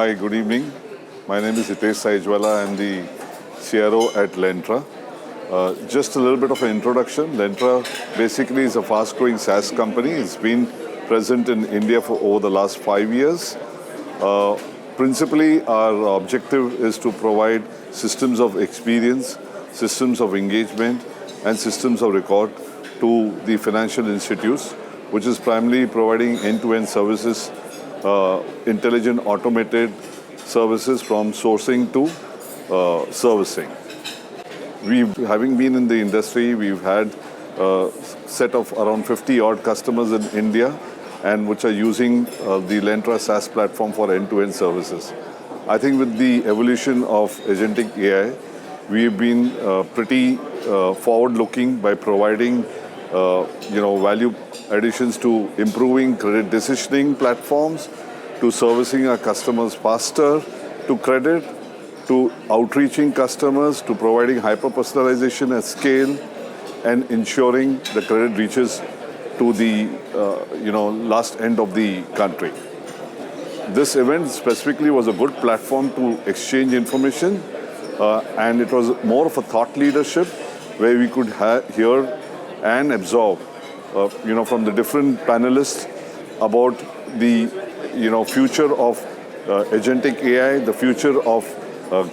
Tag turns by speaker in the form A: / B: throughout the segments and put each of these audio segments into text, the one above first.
A: Hi, good evening. My name is Hitesh Saijwala. I'm the CRO at Lentra. Just a little bit of an introduction. Lentra basically is a fast-growing SaaS company. It's been present in India for over the last 5 years. Principally, our objective is to provide systems of experience, systems of engagement, and systems of record to the financial institutes, which is primarily providing end-to-end services, intelligent automated services from sourcing to servicing. Having been in the industry, we've had a set of around 50 odd customers in India and which are using the Lentra SaaS platform for end-to-end services. I think with the evolution of agentic AI, we've been pretty forward-looking by providing value additions to improving credit decisioning platforms, to servicing our customers faster, to credit, to outreaching customers, to providing hyper-personalization at scale, and ensuring the credit reaches to the last end of the country. This event specifically was a good platform to exchange information, and it was more of a thought leadership where we could hear and absorb from the different panelists about the future of agentic AI, the future of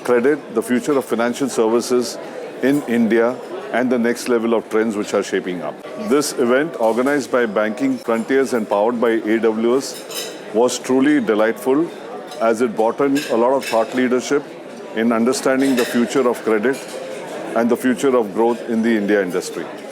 A: credit, the future of financial services in India, and the next level of trends which are shaping up. This event, organized by Banking Frontiers and powered by AWS, was truly delightful as it brought in a lot of thought leadership in understanding the future of credit and the future of growth in the India industry.